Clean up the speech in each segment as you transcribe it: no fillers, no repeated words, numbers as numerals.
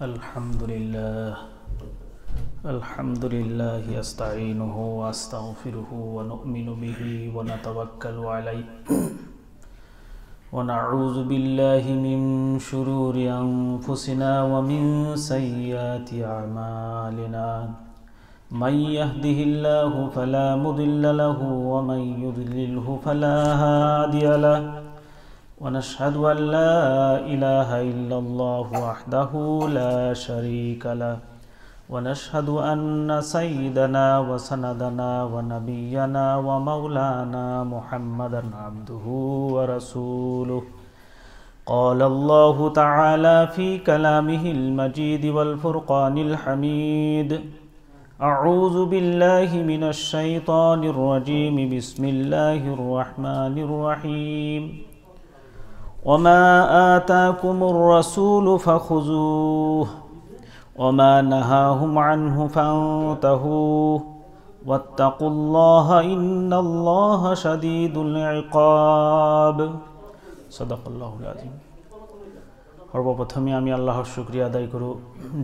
Alhamdulillah asta'inuhu wa astaghfiruhu wa nu'minu bihi wa natawakkalu alayhi wa na'udzu billahi min shururi anfusina wa min sayyiati a'malina man yahdihillahu fala mudilla lahu wa man yudlilhu fala hadiya lahu ونشهد أن لا إله إلا الله وحده لا شريك له ونشهد أن سيدنا وسندنا ونبينا ومولانا محمدا عبده ورسوله قال الله تعالى في كلامه المجيد والفرقان الحميد أعوذ بالله من الشيطان الرجيم بسم الله الرحمن الرحيم وما آتاكم الرسول فخذوه وما نهاهم عنه فانتهوا واتقوا الله إن الله شديد العقاب صدق الله العظيم সর্বপ্রথমে আমি আল্লাহর শুকরিয়া আদায় করো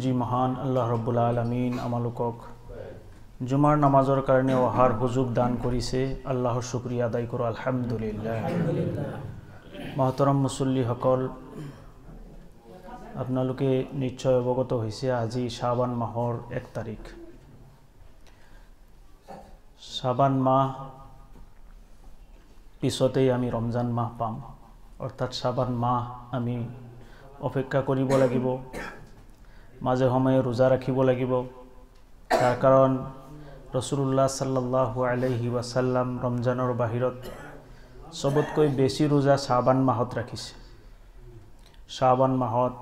G মহান আল্লাহ রাব্বুল আলামিন আমালোকক জুমার নামাজৰ কাৰণে অহাৰ সুযোগ দান কৰিছে আল্লাহৰ শুকৰিয়া আদায় কৰো আলহামদুলিল্লাহ মহতৰম মুসল্লি সকল আপোনালোকে নিশ্চয় অৱগত হৈছে আজি শাবান মাহৰ 1 তাৰিখ শাবান মাহ পিছতেই আমি ৰমজান মাহ পাম অৰ্থাৎ শাবান মাহ আমি অপেক্ষা কৰিব লাগিব মাজে সময়ে ৰোজা ৰাখিব লাগিব তাৰ কাৰণ ৰাসূলুল্লাহ সাল্লাল্লাহু আলাইহি ওয়াসাল্লাম ৰমজানৰ বাহিৰত সবতকৈ বেছি ৰোজা শাবান মাহত ৰাখিছে শাবান মাহত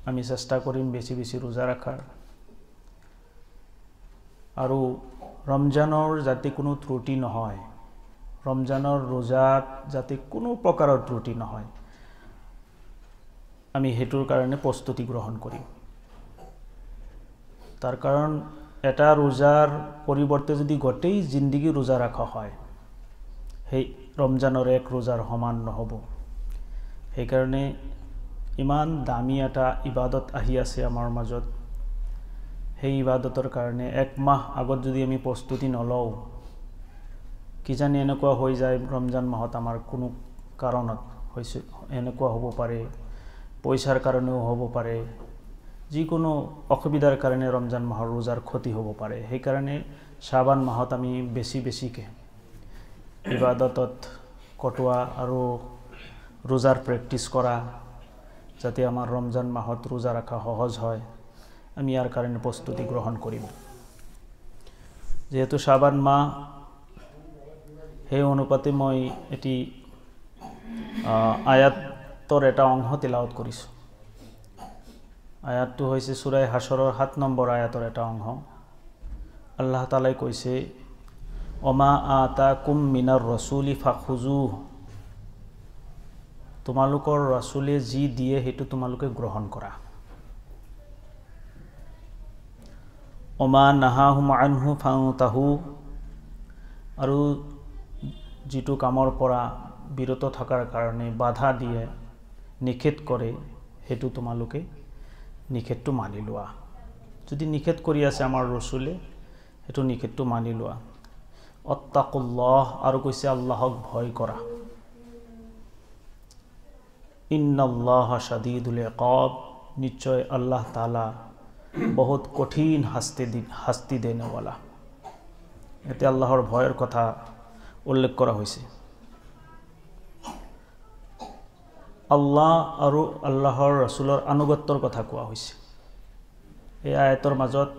আমি চেষ্টা কৰিম বেছি বেছি ৰোজা ৰাখাৰ আৰু ৰমজানৰ যাতে কোনো ত্ৰুটি নহয় ৰমজানৰ ৰোজাত যাতে কোনো প্ৰকাৰৰ ত্ৰুটি নহয় আমি হেতুৰ কাৰণে প্ৰস্তুতি গ্ৰহণ কৰিম তাৰ কাৰণ এটা ৰোজাৰ পৰিৱৰ্তে যদি গোটেই জিন্দগী ৰোজা ৰাখা হয় সেই ৰমজানৰ এক ৰোজাৰ সমান নহব সেই কাৰণে ইমান দামী এটা ইবাদত আহি আছে আমাৰ মাজত সেই ইবাদতৰ কাৰণে এক মাহ আগত যদি আমি প্ৰস্তুতি নলওঁ কি জানি এনেকুৱা হৈ যায় ৰমজান মাহত আমাৰ কোনো কাৰণত হৈছে এনেকুৱা হ'ব পাৰে পইচাৰ কাৰণেও হ'ব পাৰে যিকোনো অসুবিধাৰ কাৰণে ৰমজান মাহৰ ৰোজাৰ ক্ষতি হ'ব পাৰে সেই কাৰণে শাবান মাহত আমি বেছিকে ইবাদতত কটোৱা আৰু ৰোজাৰ প্ৰেক্টিছ কৰা যাতে আমাৰ ৰমজান মাহত ৰোজা ৰাখা সহজ হয় আমি ইয়াৰ কাৰণে প্ৰস্তুতি গ্ৰহণ কৰিম যেহেতু শাবান মাহ সেই অনুপাতে মই এটি আয়াতৰ এটা অংশ তিলাওয়াত কৰিছোঁ আয়াতটো হৈছে সূৰা হাশৰৰ 7 নম্বৰ আয়াতৰ এটা অংশ আল্লাহ তাআলাই কৈছে ওমা আতাকুম মিনাৰ ৰাসূলি ফাখুজুহ তোমালোকৰ ৰাসূলে যি দিয়ে হেতু তোমালোকে গ্ৰহণ কৰা ওমা নাহাহুম আনহু ফান্তাহু আৰু যিটো কামৰ পৰা বিৰত থকাৰ কাৰণে বাধা দিয়ে নিষেধ কৰে হেতু তোমালোকে নিষেধটো মানি লোৱা যদি নিষেধ কৰি আছে আমাৰ ৰাসূলে হেতু নিষেধটো মানি লোৱা অত্তাকুল্লাহ আৰু কৈছে আল্লাহক ভয় কৰা ইন্নাল্লাহ শাদীদুল ইকাব নিশ্চয় আল্লাহ তাআলা বহুত কঠিন শাস্তি দেনেৱালা এতে আল্লাহৰ ভয়ৰ কথা উল্লেখ কৰা হৈছে আল্লাহ আৰু আল্লাহৰ ৰাসূলৰ আনুগত্যৰ কথা কোৱা হৈছে এই আয়াতৰ মাজত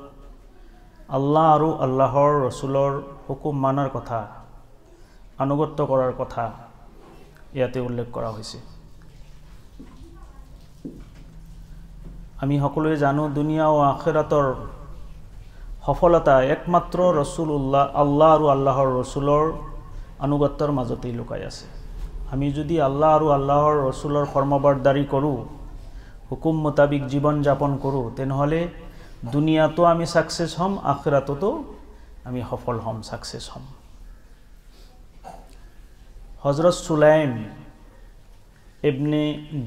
আল্লাহ আৰু আল্লাহৰ ৰাসূলৰ হুকুম মানাৰ কথা আনুগত্য কৰাৰ কথা ইয়াতে উল্লেখ কৰা হৈছে আমি সকলোৱে জানো দুনিয়া আৰু আখিৰাতৰ সফলতা একমাত্ৰ ৰাসূলুল্লাহ আল্লাহ আৰু আল্লাহৰ ৰাসূলৰ আনুগত্যৰ মাজতেই লুকাই আছে আমি যদি আল্লাহ আৰু আল্লাহৰ ৰাসূলৰ ফৰমাবৰদাৰী কৰো হুকুম মোতাবিক জীবন যাপন কৰো তেনহলে দুনিয়াতো আমি সাকসেস হম আখিৰাততো আমি সফল হম সাকসেস হম হযৰত সুলাইম ইবনে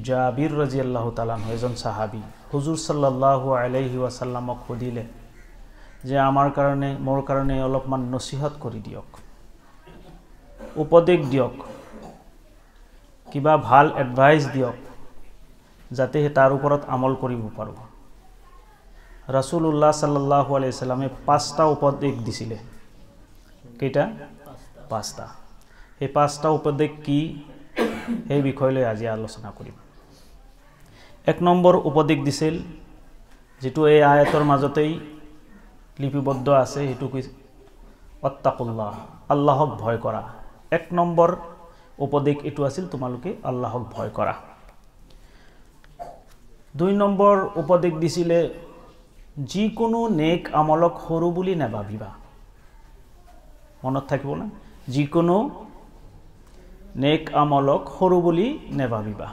জাবিৰ ৰাদিয়াল্লাহু তাআলা এজন সাহাবী হুজুৰ সাল্লাল্লাহু আলাইহি ওয়াসাল্লামক সুধিলে যে মোৰ কাৰণে অলপমান নসিহত কৰি দিয়ক, উপদেশ দিয়ক, কিবা ভাল এডভাইস দিয়ক যাতে তাৰ ওপৰত আমল কৰিব পাৰোঁ। ৰাসূলুল্লাহ সাল্লাল্লাহু আলাইহি ওয়াসাল্লামে 5টা উপদেশ দিছিলে। কেইটা? 5টা। এই 5টা উপদেশ কি সেই বিষয়লৈ আজি আলোচনা কৰিম। 1 নম্বৰ উপদেশ দিছিল, যেটো এই আয়াতৰ মাজতেই লিপিবদ্ধ আছে, হেতু কি? অত্তাকুল্লাহ, আল্লাহক ভয় কৰা। 1 নম্বৰ উপদেশ এটো আছিল, তোমালোকে আল্লাহক ভয় কৰা। 2 নম্বৰ উপদেশ দিছিলে, যিকোনো নেক আমলক সৰু বুলি নাভাবিবা। মনত থাকিব না? যিকোনো নেক আমলক সৰু বুলি নাভাবিবা,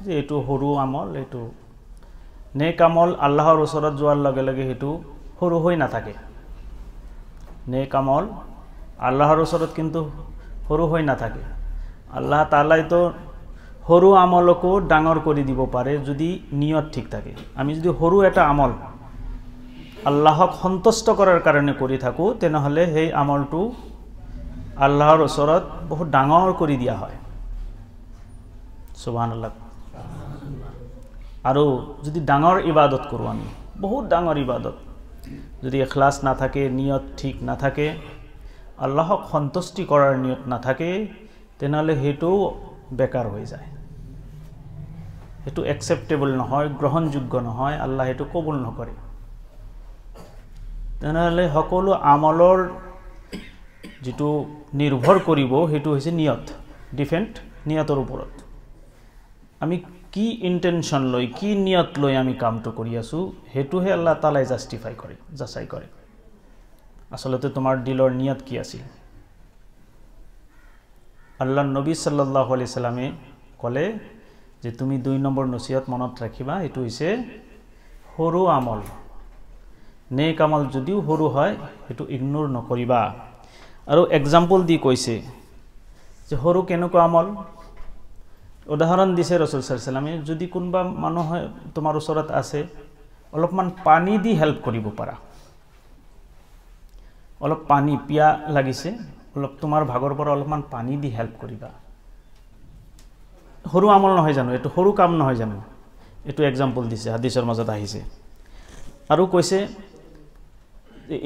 যে এটো সৰু আমল, এটো নেক আমল আল্লাহৰ ওচৰত যোৱাৰ লগে লগে হেতু সৰু হৈ নাথাকে। নেক আমল আল্লাহৰ ওচৰত কিন্তু সৰু হৈ নাথাকে। আল্লাহ তাআলাই তো সৰু আমলকো ডাঙৰ কৰি দিব পাৰে যদি নিয়ত ঠিক থাকে। আমি যদি সৰু এটা আমল আল্লাহক সন্তুষ্ট কৰাৰ কাৰণে কৰি থাকো, তেনেহলে সেই আমলটো আল্লাহৰ ওচৰত বহুত ডাঙৰ কৰি দিয়া হয়। সুবহানাল্লাহ। আৰু যদি ডাঙৰ ইবাদত কৰো, আমি বহুত ডাঙৰ ইবাদত, যদি ইখলাস না থাকে, নিয়ত ঠিক না থাকে, আল্লাহক সন্তুষ্টি কৰাৰ নিয়ত না থাকে, তেনেহলে হেতু বেকাৰ হৈ যায়, হেতু একসেপ্টেবল নহয়, গ্ৰহণযোগ্য নহয়, আল্লাহ হেতু কবুল নকৰে। তেনেহলে সকলো আমলৰ যেটো নিৰ্ভৰ কৰিব হেতু হৈছে নিয়ত, ডিফেন্ট নিয়তৰ ওপৰত। আমি কি ইন্টেনশন লৈ, কি নিয়ত লৈ আমি কামটো কৰি আছো, হেতুহে আল্লাহ তাআলাই জাস্টিফাই কৰে, যাচাই কৰে। আসলতে তোমাৰ দিলৰ নিয়ত কি আছিল? আল্লাহৰ নবী সাল্লাল্লাহু আলাইহি সাল্লামে ক'লে যে তুমি 2 নম্বৰ নসিহত মনত ৰাখিবা, এটো হৈছে সৰু আমল, নেক আমল যদিও সৰু হয় হেতু ইগনোৰ নকৰিবা। আৰু এক্সাম্পল দি কৈছে যে সৰু কেনেকুৱা আমল। উদাহৰণ দিছে ৰাসূল সাল্লাল্লাহু আলাইহি সাল্লামে, যদি কোনবা মানুহ তোমাৰ ওচৰত আছে, অলপমান পানী দি হেল্প কৰিব পাৰা। অলপ পানী পিয়া লাগিছে, অলপ তোমাৰ ভাগৰ পৰা অলপমান পানী দি হেল্প কৰিবা। সৰু আমল নহয় জানো? এটো সৰু কাম নহয় জানো? এটো এক্সাম্পল দিছে, হাদিসৰ মাজত আহিছে। আৰু কৈছে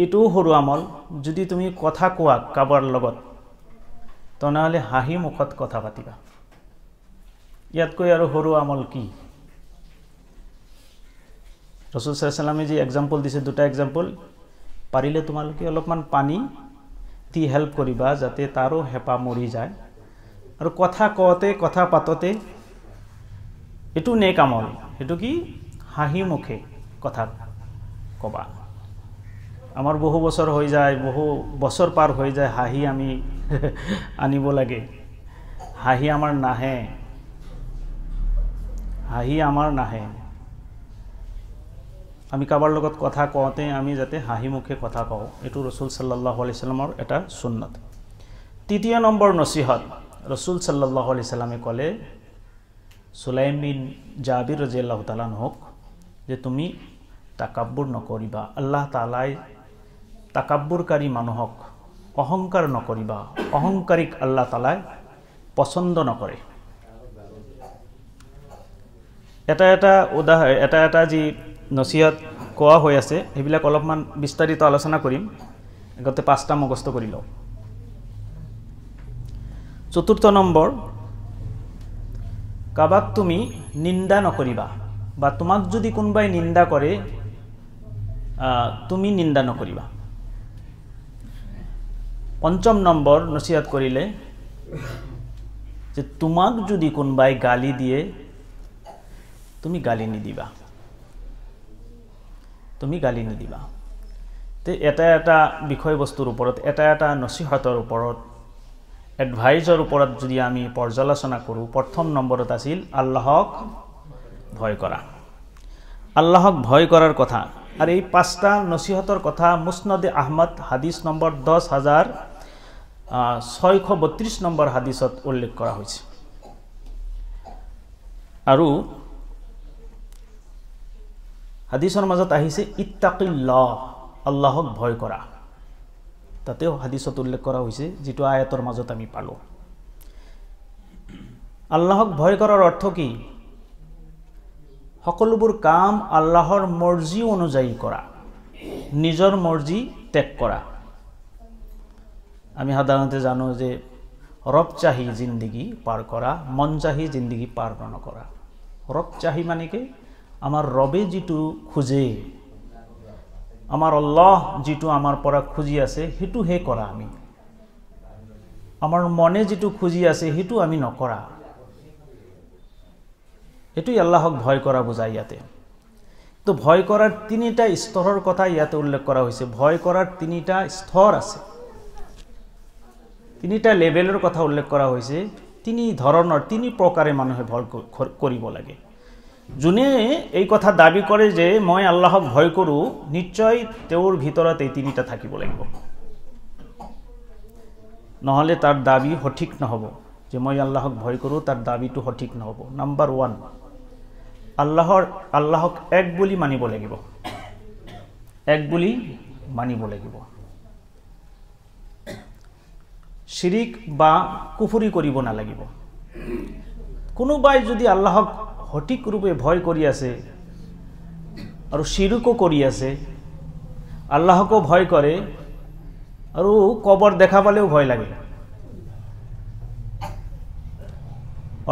এটো সৰু আমল, যদি তুমি কথা কোৱা কাবাৰ লগত, তেনেহলে হাঁহি মুখত কথা পাতিবা। ইয়াতকৈ আৰু সৰু আমল কি? ৰাসূল সাল্লাল্লাহু আলাইহি সাল্লামে যে এক্সাম্পল দিছে, 2টা এক্সাম্পল, পাৰিলে তোমালোকে অলপমান পানী দি হেল্প কৰিবা যাতে তাৰো হেপা মৰি যায়। আৰু কথা কওঁতে, কথা পাততে এটো নেক আমল, এটো কি? হাঁহি মুখে কথা কবা। আমাৰ বহু বছৰ হৈ যায়, বহু বছৰ পাৰ হৈ যায়, হাঁহি আমি আনিব লাগে, হাঁহি আমাৰ নাহে, হাঁহি আমাৰ নাহে। আমি কাবাৰ লগত কথা কওঁতে আমি যাতে হাঁহি মুখে কথা কওঁ, এটো ৰাসূল সাল্লাল্লাহু আলাইহি সাল্লামৰ এটা সুন্নত। 3য় নম্বৰ নসিহত, ৰাসূল সাল্লাল্লাহু আলাইহি সাল্লামে ক'লে সুলাইম বিন জাবিৰ ৰাদিয়াল্লাহু তাআলা আনহুক, যে তুমি তাকাব্বুৰ নকৰিবা। আল্লাহ তাআলাই তাকাব্বুৰকাৰী মানুহক অহংকাৰ নকৰিবা, অহংকাৰীক আল্লাহ তাআলাই পছন্দ নকৰে। এটা যি নসিহত কোৱা হৈ আছে, সেইবিলাক অলপমান বিস্তাৰিত আলোচনা কৰিম। আগতে 5টা মুখস্থ কৰি লওঁ। 4ৰ্থ নম্বৰ, কাবাক তুমি নিন্দা নকৰিবা, বা তোমাক যদি কোনোবাই নিন্দা কৰে, তুমি নিন্দা নকৰিবা। 5ম নম্বৰ নসিহত কৰিলে যে তোমাক যদি কোনোবাই গালি দিয়ে, তুমি গালি নিদিবা, তুমি গালি নিদিবা। তে এটা বিষয়বস্তুৰ ওপৰত, এটা নসিহতৰ ওপৰত, এডভাইজৰ ওপৰত যদি আমি পৰ্যালোচনা কৰোঁ, 1ম নম্বৰত আছিল আল্লাহক ভয় কৰা। আল্লাহক ভয় কৰাৰ কথা। আৰু এই 5টা নসিহতৰ কথা মুসনাদে আহমদ হাদিস নম্বৰ 10632 নম্বৰ হাদিসত উল্লেখ কৰা হৈছে। আৰু হাদিছৰ মাজত আহিছে ইত্তাকিল্লাহ, আল্লাহক ভয় কৰা। তাতেও হাদিছত উল্লেখ কৰা হৈছে, যিটো আয়াতৰ মাজত আমি পালোঁ। আল্লাহক ভয় কৰাৰ অৰ্থ কি? সকলোবোৰ কাম আল্লাহৰ মৰ্জি অনুযায়ী কৰা, নিজৰ মৰ্জি ত্যাগ কৰা। আমি সাধাৰণতে জানো যে ৰব চাহি জিন্দগী পাৰ কৰা, মন চাহি জিন্দগী পাৰ নকৰা। ৰব চাহি মানে কি? আমাৰ ৰবে যিটো খোজে, আমাৰ আল্লাহ যিটো আমাৰ পৰা খুজি আছে সেইটোহে কৰা। আমি আমাৰ মনে যিটো খুজি আছে সেইটো আমি নকৰা। এটোই আল্লাহক ভয় কৰা বুজায় ইয়াতে। তো ভয় কৰাৰ তিনিটা স্তৰৰ কথা ইয়াতে উল্লেখ কৰা হৈছে। ভয় কৰাৰ তিনিটা স্তৰ আছে, তিনিটা লেভেলৰ কথা উল্লেখ কৰা হৈছে। তিনি ধৰণৰ, তিনি প্ৰকাৰে মানুহে ভয় কৰিব লাগে। যোনে এই কথা দাবী কৰে যে মই আল্লাহক ভয় কৰোঁ, নিশ্চয় তেওঁৰ ভিতৰত এই তিনিটা থাকিব লাগিব, নহ'লে তাৰ দাবী সঠিক নহ'ব। যে মই আল্লাহক ভয় কৰোঁ, তাৰ দাবীটো সঠিক নহ'ব। নাম্বাৰ 1, আল্লাহক এক বুলি মানিব লাগিব, এক বুলি মানিব লাগিব। শিৰিক বা কুফৰি কৰিব নালাগিব। কোনোবাই যদি আল্লাহক সঠিক ৰূপে ভয় কৰি আছে আৰু শিৰিকো কৰি আছে, আল্লাহকো ভয় কৰে আৰু কবৰ দেখা পালেও ভয় লাগে,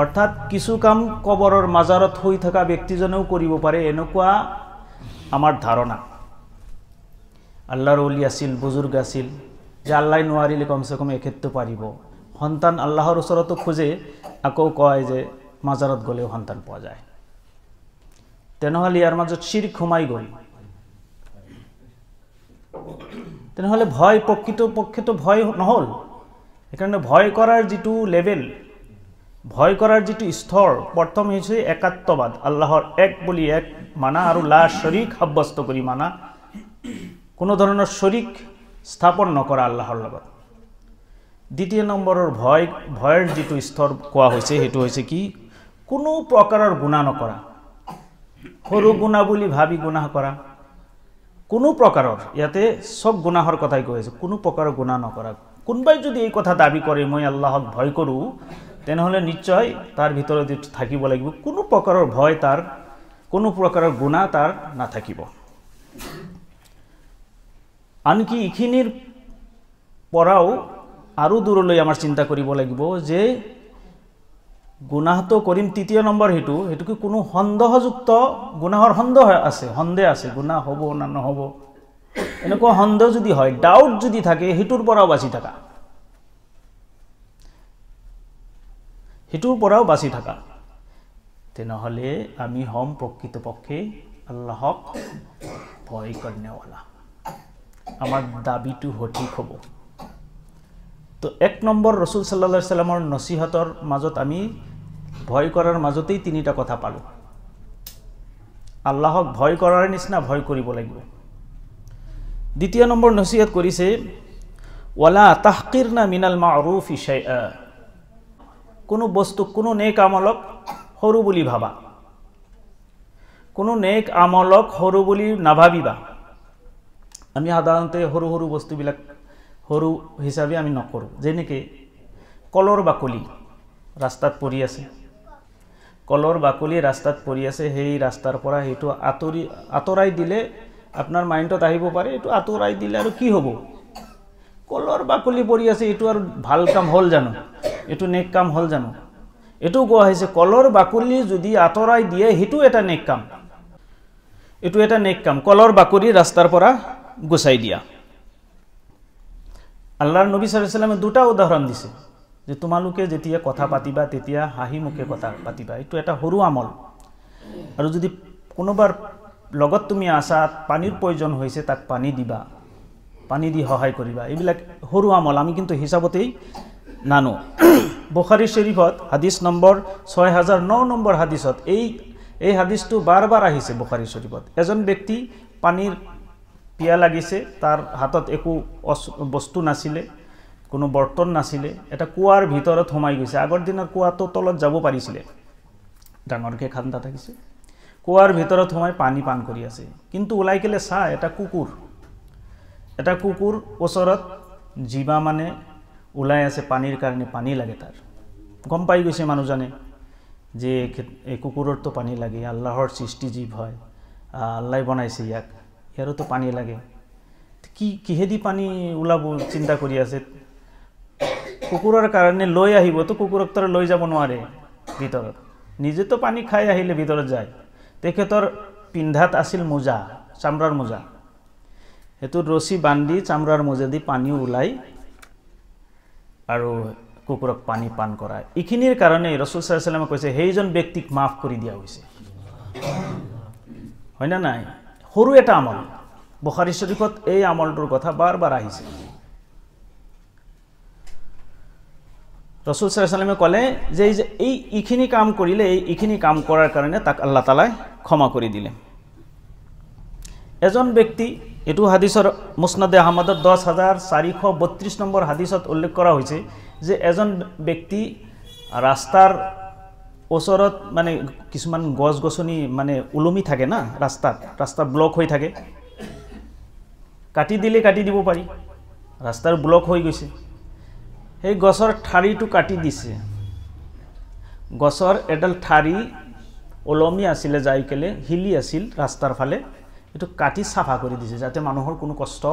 অৰ্থাৎ কিছু কাম কবৰৰ মাজাৰত হৈ থকা ব্যক্তিজনেও কৰিব পাৰে, এনেকুৱা আমাৰ ধাৰণা। আল্লাহৰ ওলি আছিল, বুজুৰ্গ আছিল, যে আল্লাহ নোৱাৰিলে কমচে কম এখেতটো পাৰিব। সন্তান আল্লাহৰ ওচৰতো খোজে, আকৌ কয় যে মাজাৰত গ'লেও সন্তান পোৱা যায়। তেনেহ'লে ইয়াৰ মাজত শিৰক সোমাই গ'ল। তেনেহ'লে ভয় প্ৰকৃতপক্ষেতো ভয় নহ'ল। সেইকাৰণে ভয় কৰাৰ যিটো লেভেল, ভয় কৰাৰ যিটো স্তৰ, প্ৰথম হৈছে একাত্মবাদ, আল্লাহৰ এক বুলি এক মানা আৰু লা শৰীক সাব্যস্ত কৰি মানা, কোনো ধৰণৰ শৰীক স্থাপন নকৰা আল্লাহৰ লগত। দ্বিতীয় নম্বৰৰ ভয়ৰ যিটো স্তৰ কোৱা হৈছে, সেইটো হৈছে কি? কোনো প্ৰকাৰৰ গুনাহ নকৰা, সৰু গুনাহ বুলি ভাবি গুনাহ কৰা, কোনো প্ৰকাৰৰ, ইয়াতে সব গুনাহৰ কথাই কৈ আছে, কোনো প্ৰকাৰৰ গুনাহ নকৰা। কোনোবাই যদি এই কথা দাবী কৰে মই আল্লাহক ভয় কৰোঁ, তেনেহ'লে নিশ্চয় তাৰ ভিতৰত থাকিব লাগিব কোনো প্ৰকাৰৰ ভয়, তাৰ কোনো প্ৰকাৰৰ গুনাহ তাৰ নাথাকিব। আনকি এইখিনিৰ পৰাও আৰু দূৰলৈ আমাৰ চিন্তা কৰিব লাগিব যে গুনাহটো কৰিম, তৃতীয় নম্বৰ সেইটো কি কোনো সন্দেহযুক্ত গুনাহৰ সন্দেহ আছে, গুনাহ হ'ব না নহ'ব, এনেকুৱা সন্দেহ যদি হয়, ডাউট যদি থাকে, সেইটোৰ পৰাও বাচি থাকা, তেনেহ'লে আমি হ'ম প্ৰকৃতপক্ষে আল্লাহক ভয় কৰণেৱালা, আমাৰ দাবীটো সঠিক হ'ব। তো এক নম্বৰ ৰসুল সাল্লাল্লাহু আলাইহি সাল্লামৰ নসিহতৰ মাজত আমি ভয় কৰাৰ মাজতেই তিনিটা কথা পালোঁ। আল্লাহক ভয় কৰাৰ নিচিনা ভয় কৰিব লাগিব। দ্বিতীয় নম্বৰ নসিহত কৰিছে ওয়ালা তাহকিৰনা মিনাল মা'ৰুফি শাইআ, কোনো বস্তু, কোনো নেক আমলক সৰু বুলি ভাবা, কোনো নেক আমলক সৰু বুলি নাভাবিবা। আমি সাধাৰণতে সৰু সৰু বস্তুবিলাক সৰু হিচাপে আমি নকৰোঁ। যেনেকৈ কলৰ বাকলি ৰাস্তাত পৰি আছে, কলৰ বাকলি ৰাস্তাত পৰি আছে, সেই ৰাস্তাৰ পৰা সেইটো আঁতৰাই দিলে আপোনাৰ মাইণ্ডত আহিব পাৰে, এইটো আঁতৰাই দিলে আৰু কি হ'ব? কলৰ বাকলি পৰি আছে, এইটো আৰু ভাল কাম হ'ল জানো? এইটো নেক কাম হ'ল জানো? এইটো কোৱা হৈছে কলৰ বাকলি যদি আঁতৰাই দিয়ে সেইটো এটা নেক কাম, এইটো এটা নেক কাম, কলৰ বাকলি ৰাস্তাৰ পৰা গুচাই দিয়া। আল্লাহৰ নবী সাল্লাল্লাহু আলাইহি ওয়াসাল্লামে দুটা উদাহৰণ দিছে যে তোমালোকে যেতিয়া কথা পাতিবা তেতিয়া হাঁহি মুখে কথা পাতিবা, এইটো এটা সৰু আমল। আৰু যদি কোনোবাৰ লগত তুমি আছা, পানীৰ প্ৰয়োজন হৈছে, তাক পানী দিবা, পানী দি সহায় কৰিবা, এইবিলাক সৰু আমল, আমি কিন্তু হিচাপতেই নানো। বুখাৰী শৰীফত হাদিছ নম্বৰ 6009 নম্বৰ হাদিছত এই হাদিছটো বাৰ আহিছে বুখাৰী শৰীফত। এজন ব্যক্তি পানীৰ পিয়া লাগিছে, তাৰ হাতত একো বস্তু নাছিলে, কোনো বৰ্তন নাছিলে, এটা কুৱাৰ ভিতৰত সোমাই গৈছে। আগৰ দিনৰ কুৱাটো তলত যাব পাৰিছিলে, ডাঙৰকৈ খান্দা থাকিছে কুৱাৰ ভিতৰত সোমাই পানী পান কৰি আছে কিন্তু ওলাই গ'লে চা এটা কুকুৰ ওচৰত জীৱা মানে ওলাই আছে পানীৰ কাৰণে পানী লাগে তাৰ গম পাই গৈছে মানুহজনে যে এই কুকুৰৰতো পানী লাগে আল্লাহৰ সৃষ্টি জীৱ হয় আল্লাহ বনাইছে ইয়াৰতো পানী লাগে কিহেদি পানী ওলাব চিন্তা কৰি আছে কুকুৰৰ কাৰণে লৈ আহিবতো কুকুৰক তাৰ লৈ যাব নোৱাৰে ভিতৰত নিজেতো পানী খাই আহিলে ভিতৰত যায় তেখেতৰ পিন্ধাত আছিল মোজা চামৰাৰ মোজা হেতু ৰছী বান্ধি চামৰাৰ মোজা দি পানী ওলাই আৰু কুকুৰক পানী পান কৰায় এইখিনিৰ কাৰণে ৰাসূল সাল্লাল্লাহু আলাইহি ওয়াসাল্লামে কৈছে সেইজন ব্যক্তিক মাফ কৰি দিয়া হৈছে হয় না নাই সৰু এটা আমল বুখাৰী শৰীফত এই আমলটোৰ কথা বাৰ আহিছে ৰাসূল সাল্লাল্লাহু আলাইহি ওয়াসাল্লামে ক'লে যে এইখিনি কাম কৰিলে এইখিনি কাম কৰাৰ কাৰণে তাক আল্লাহ তাআলাই ক্ষমা কৰি দিলে এজন ব্যক্তি এটু হাদিসৰ মুসনাদে আহমদৰ 10432 নম্বৰ হাদিসত উল্লেখ কৰা হৈছে যে এজন ব্যক্তি ৰাস্তাৰ ওচৰত মানে কিছুমান গছ-গছনি মানে উলমি থাকে না ৰাস্তা ব্লক হৈ থাকে কাটি দিলে কাটি দিব পাৰি ৰাস্তাৰ ব্লক হৈ গৈছে সেই গছৰ ঠাৰিটো কাটি দিছে গছৰ এডাল ঠাৰি ওলমি আছিলে যাই কেলে হিলি আছিল ৰাস্তাৰ ফালে এটো কাটি সাফা কৰি দিছে যাতে মানুহৰ কোনো কষ্ট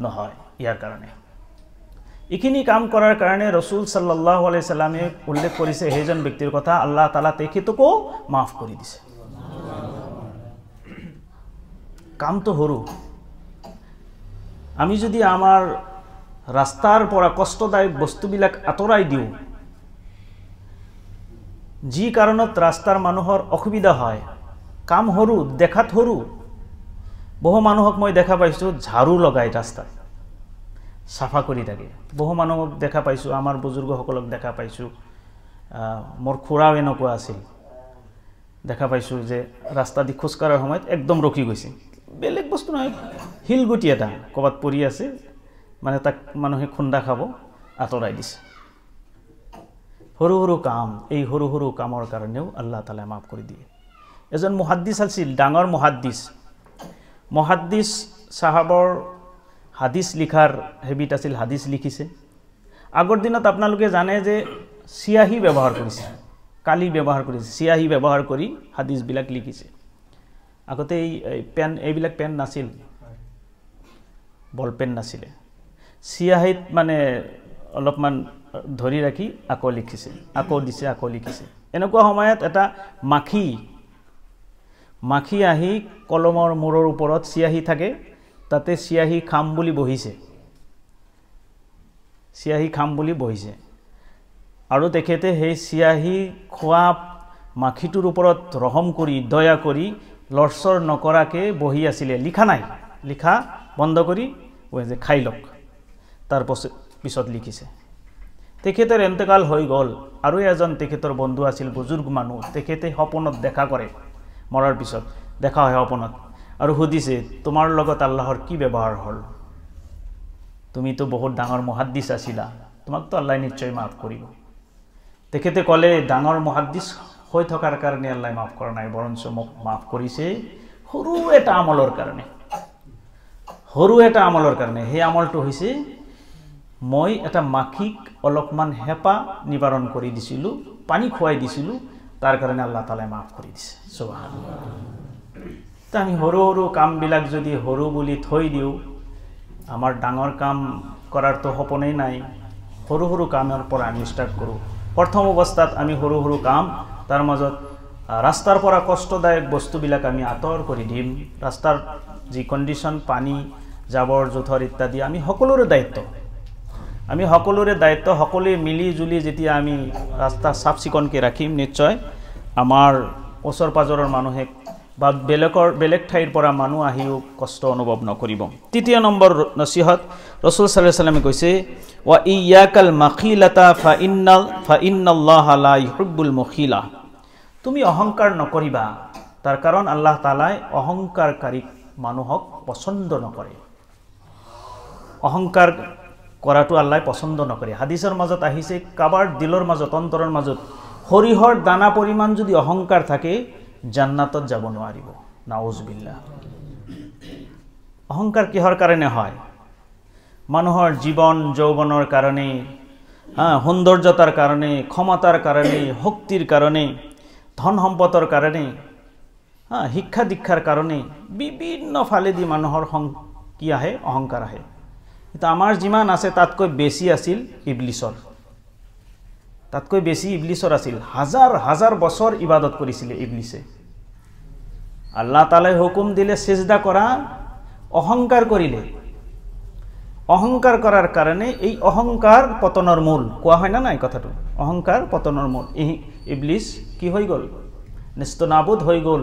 নহয় ইয়াৰ কাৰণে ইখিনি কাম কৰাৰ কাৰণে ৰাসূল সাল্লাল্লাহু আলাইহি সাল্লামে উল্লেখ কৰিছে সেইজন ব্যক্তিৰ কথা আল্লাহ তাআলা তেখেতকো মাফ কৰি দিছে কাম তো হৰু আমি যদি আমাৰ ৰাস্তাৰ পৰা কষ্টদায়ক বস্তুবিলাক আতৰাই দিও যি কাৰণত ৰাস্তাৰ মানুহৰ অসুবিধা হয় কাম হৰু দেখাত হৰু বহু মানুহক মই দেখা পাইছো ঝাড়ু লগাই ৰাস্তা সাফা কৰি থাকে বহু মানুহক দেখা পাইছো আমাৰ বুজুৰ্গসকলক দেখা পাইছো মোৰ খুৰাও এনেকুৱা আছিল দেখা পাইছো যে ৰাস্তা দি খোজ কাঢ়াৰ সময়ত একদম ৰখি গৈছে বেলেগ বস্তু নহয় হিলগুটি এটা কবাত পৰি আছে মানে তাক মানুহে খুন্দা খাব আতৰাই দিছে সৰু কাম এই সৰু কামৰ কাৰণেও আল্লাহ তাআলা মাফ কৰি দিয়ে এজন মুহাদ্দিস আছিল ডাঙৰ মুহাদ্দিস সাহাবৰ হাদিস লিখাৰ হেবিট আছিল হাদিস লিখিছে আগৰ দিনত আপোনালোকে জানে যে সিয়াহী ব্যৱহাৰ কৰিছে কালি ব্যৱহাৰ কৰিছে সিয়াহী ব্যৱহাৰ কৰি হাদিস বিলাক লিখিছে আগতে এই পেন এইবিলাক পেন নাছিল বল পেন নাছিলে সিয়াহীত মানে অলপমান ধৰি ৰাখি আকৌ লিখিছে আকৌ দিছে আকৌ লিখিছে এনেকুৱা সময়ত এটা মাখি আহি কলমৰ মূৰৰ ওপৰত সিয়াহী থাকে তাতে সিয়াহী খাম বুলি বহিছে আৰু তেখেতে সেই সিয়াহী খোৱা মাখিটোৰ ওপৰত ৰহম কৰি দয়া কৰি লৰচৰ নকৰাকে বহি আছিল লিখা বন্ধ কৰি ওই যে খাই লক তাৰ পিছত লিখিছে তেখেতৰ ইন্তেকাল হৈ গল আৰু এজন তেখেতৰ বন্ধু আছিল বুজুৰ্গ মানুহ তেখেতে সপোনত দেখা কৰে মৰাৰ পিছত দেখা হয় সপোনত আৰু সুধিছে তোমাৰ লগত আল্লাহৰ কি ব্যৱহাৰ হল তুমি তো বহুত ডাঙৰ মুহাদ্দিস আছিলা তোমাক তো আল্লাহ নিশ্চয় মাফ কৰিব তেখেতে ক'লে ডাঙৰ মুহাদ্দিস হৈ থকাৰ কাৰণে আল্লাহ মাফ কৰা নাই বৰঞ্চ মোক মাফ কৰিছে সৰু এটা আমলৰ কাৰণে সেই আমলটো হৈছে মই এটা মাখিক অলপমান হেপা নিবাৰণ কৰি দিছিলো পানী খুৱাই দিছিলো তাৰ কাৰণে আল্লাহ তাআলা মাফ কৰি দিছে সুবহানাল্লাহ আমি সৰু কাম বিলাক যদি সৰু বুলি থৈ দিও আমাৰ ডাঙৰ কাম কৰাৰ তো সপোনেই নাই সৰু কামৰ পৰা আমি ষ্টাৰ্ট কৰো প্ৰথম অৱস্থাত আমি সৰু কাম তাৰ মাজত ৰাস্তাৰ পৰা কষ্টদায়ক বস্তুবিলাক আমি আতৰ কৰি দিম ৰাস্তাৰ যি কন্ডিশন পানী জাবৰ জোথৰ ইত্যাদি আমি সকলোৰে দায়িত্ব সকলোৱে মিলি জুলি যেতিয়া আমি ৰাস্তা সাফ চিকনকে ৰাখিম নিশ্চয় আমাৰ ওচৰ পাজৰৰ মানুহে বা বেলেগ ঠাইৰ পৰা মানুহ আহিও কষ্ট অনুভৱ নকৰিব তৃতীয় নম্বৰ নসিহত ৰাসূল সাল্লাল্লাহু আলাইহি ওয়াসাল্লামে কৈছে ওয়া ইয়াকাল মাখিলাতা ফা ইন্নাল্লাহা লা ইউহিব্বুল মুখিলা তুমি অহংকাৰ নকৰিবা তাৰ কাৰণ আল্লাহ তাআলাই অহংকাৰকাৰী মানুহক পছন্দ নকৰে অহংকাৰ কৰাটো আল্লাহ পছন্দ নকৰে হাদিসৰ মাজত আহিছে কাবাৰ দিলৰ মাজত অন্তৰৰ মাজত হৰিহৰ দানা পৰিমাণ যদি অহংকাৰ থাকে জান্নাতত যাব নোৱাৰিব নাউজুবিল্লাহ অহংকাৰ কিহৰ কাৰণে হয় মানুহৰ জীৱন যৌৱনৰ কাৰণে সৌন্দৰ্যতাৰ কাৰণে ক্ষমতাৰ কাৰণে শক্তিৰ কাৰণে ধন সম্পদৰ কাৰণে শিক্ষা দীক্ষাৰ কাৰণে বিভিন্ন ফালেদি মানুহৰ কি আহে অহংকাৰ আহে কিন্তু আমাৰ যিমান আছে তাতকৈ বেছি আছিল ইবলিছৰ তাতকৈ বেছি ইবলিছৰ আছিল হাজাৰ হাজাৰ বছৰ ইবাদত কৰিছিলে ইবলিছে আল্লাহ তাআলাই হুকুম দিলে সিজদা কৰা অহংকাৰ কৰিলে অহংকাৰ কৰাৰ কাৰণে এই অহংকাৰ পতনৰ মূল কোৱা হয় না নাই কথাটো অহংকাৰ পতনৰ মূল ইবলিছ কি হৈ গল নিস্তনাবুদ হৈ গল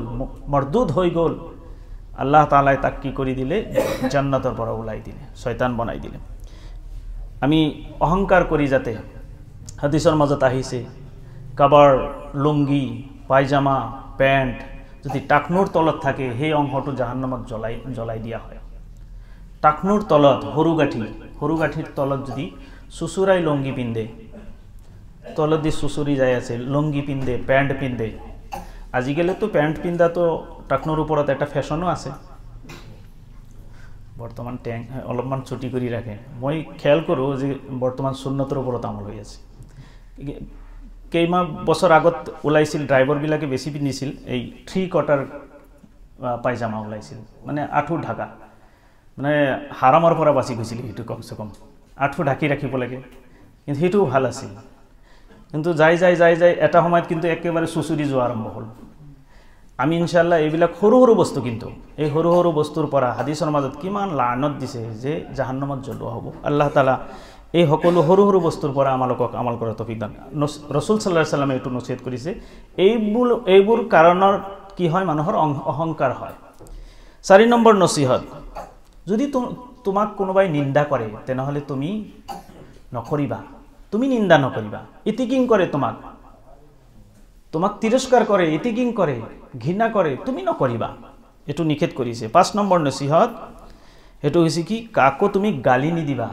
মৰদুদ হৈ গল আল্লাহ তাআলাই তাক কি কৰি দিলে জান্নাতৰ পৰা উলাই দিলে শয়তান বনাই দিলে আমি অহংকাৰ কৰি যাতে হাদিসৰ মাজত আহিছে কাবাৰ লুঙ্গি পায়জামা প্যান্ট যদি টাকনুৰ তলত থাকে সেই অংশটো জাহান্নামত জ্বলাই দিয়া হয় টাকনুৰ তলত হৰুগাঠিৰ তলত যদি সুসুৰাই লুঙ্গি পিন্ধে তলত দি সুসুৰি যায় আছে লুঙ্গি পিন্ধে প্যান্ট পিন্ধে আজিকালি তো প্যান্ট পিন্ধা তো টাকনুৰ ওপৰত এটা ফ্যাশনও আছে বৰ্তমান অলপমান ছুটি কৰি ৰাখে মই খেয়াল কৰো যে বৰ্তমান সুন্নতৰ ওপৰত আমল হৈ আছে কেইমাহ বছৰ আগত ওলাইছিল ড্ৰাইভাৰ বিলাকে বেছি পিন্ধিছিল এই 3 কোৱাৰ্টাৰ পায়জামা ওলাইছিল মানে আঁঠু ঢাকা মানে হাৰামৰ পৰা বাছি গৈছিল এটো কমসে কম আঁঠু ঢাকি ৰাখিব লাগে কিন্তু হেতু ভাল আছিল কিন্তু যাই এটা সময়ত কিন্তু একেবাৰে সুসুৰি যোৱা আৰম্ভ হল আমি ইনশাআল্লাহ এইবিলাক সৰু বস্তু কিন্তু এই সৰু বস্তুৰ পৰা হাদিসৰ মাজত কিমান লানত দিছে যে জাহান্নামত জ্বলোৱা হ'ব আল্লাহ তাআলা এই সকলো সৰু বস্তুৰ পৰা আমালোকক আমল কৰাৰ তৌফিক দান ৰাসূল সাল্লাল্লাহু আলাইহি ওয়াসাল্লামে এটো নসিহত কৰিছে এইবোৰ কাৰণৰ কি হয় মানুহৰ অহংকাৰ হয় 4 নম্বৰ নসিহত যদি তোমাক কোনোবাই নিন্দা কৰে তেনেহলে তুমি নকৰিবা তুমি নিন্দা নকৰিবা ইতিকিং কৰে তোমাক তিৰস্কাৰ কৰে ইতিকিং কৰে ঘৃণা কৰে তুমি নকৰিবা এটো নিষেধ কৰিছে 5 নম্বৰ নসিহত এটো হৈছে কি কাকো তুমি গালি নিদিবা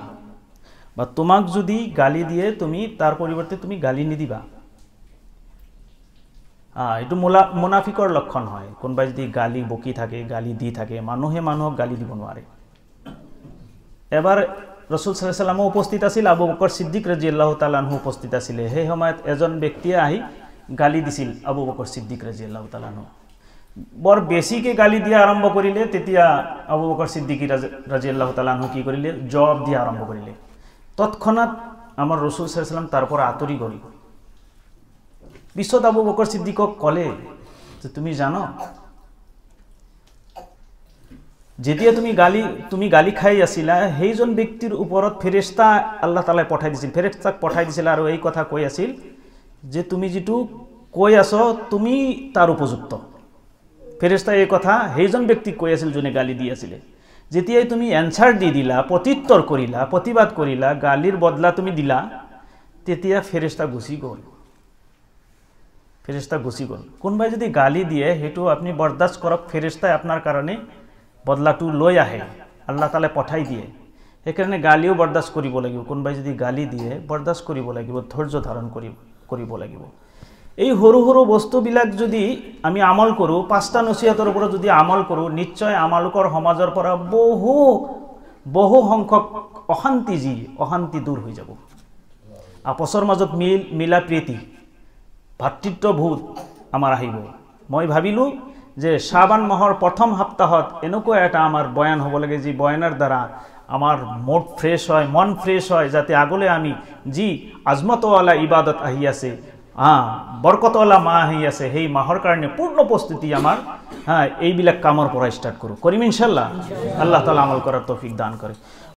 বা তোমাক যদি গালি দিয়ে তুমি তাৰ পৰিৱৰ্তে তুমি গালি নিদিবা এটো মুনাফিকৰ লক্ষণ হয় কোনবাই যদি গালি বকি থাকে গালি দি থাকে মানুহে মানুহক গালি দিব নোৱাৰে এবাৰ রাসূল সাল্লাল্লাহু আলাইহি ওয়াসাল্লাম উপস্থিত আছিল আবু বকর সিদ্দিক রাদিয়াল্লাহু তাআলা আনহু উপস্থিত আছিল সেই সময়ত এজন ব্যক্তিয়ে আহি গালি দিছিল আবু বকর সিদ্দিক রাদিয়াল্লাহু তাআলা আনহু বৰ বেছিকে গালি দিয়া আৰম্ভ কৰিলে তেতিয়া আবু বকৰ সিদ্দিক ৰাদিয়াল্লাহু তাআলা আনহু কি কৰিলে জবাব দিয়া আৰম্ভ কৰিলে তৎক্ষণাৎ আমাৰ ৰাসূল সাল্লাল্লাহু আলাইহি ওয়াসাল্লাম তাৰ পৰা আঁতৰি গল পিছত আবু বকর সিদ্দিকক কলে যে তুমি জানো যেতিয়া তুমি গালি খাই আছিলা সেইজন ব্যক্তিৰ ওপৰত ফেৰেশতা আল্লাহ তাআলাই পঠাই দিছিল ফেৰেশতাক পঠাই দিছিল আৰু এই কথা কৈ আছিল যে তুমি যেটো কৈ আছো তুমি তাৰ উপযুক্ত ফেৰেশতা এই কথা সেইজন ব্যক্তিক কৈ আছিল জনে গালি দি আছিল যেতিয়া তুমি এনসার দি দিলা প্ৰতিত্তৰ কৰিলা প্ৰতিবাদ কৰিলা গালিৰ বদলা তুমি দিলা তেতিয়া ফেৰেশতা গুচি গল কোনবাই যদি গালি দিয়ে হেতু আপনি বৰদাস্ত কৰক ফেৰেশতাই আপোনাৰ কাৰণে বদলাটো লৈ আহে আল্লাহ তাআলা পঠাই দিয়ে সেইকাৰণে গালিও বৰদাস্ত কৰিব লাগিব কোনবাই যদি গালি দিয়ে বৰদাস্ত কৰিব লাগিব ধৈৰ্য ধাৰণ কৰিব লাগিব এই সৰু বস্তু বিলাক যদি আমি আমল কৰো পাঁচটা নসিহতৰ ওপৰত যদি আমল কৰো নিশ্চয় আমালোকৰ সমাজৰ পৰা বহু সংখ্যক অশান্তি দূৰ হৈ যাব আপসৰ মাজত মিলা প্ৰীতি ভাতৃত্ববোধ আমাৰ আহিব মই ভাবিলো যে শাবান মাহৰ প্ৰথম সপ্তাহত এনেকুৱা এটা আমাৰ বয়ান হ'ব লাগে যে বয়ানৰ দ্বাৰা আমাৰ মুড ফ্ৰেশ হয় মন ফ্ৰেশ হয় যাতে আগলৈ আমি যি আজমতওয়ালা ইবাদত আহি আছে বৰকতওয়ালা মাহ আহি আছে সেই মাহৰ কাৰণে পূৰ্ণ প্ৰস্তুতি আমাৰ এইবিলাক কামৰ পৰা ষ্টাৰ্ট কৰো কৰিম ইনশাআল্লাহ আল্লাহ তাআলা আমল কৰাৰ তৌফিক দান কৰে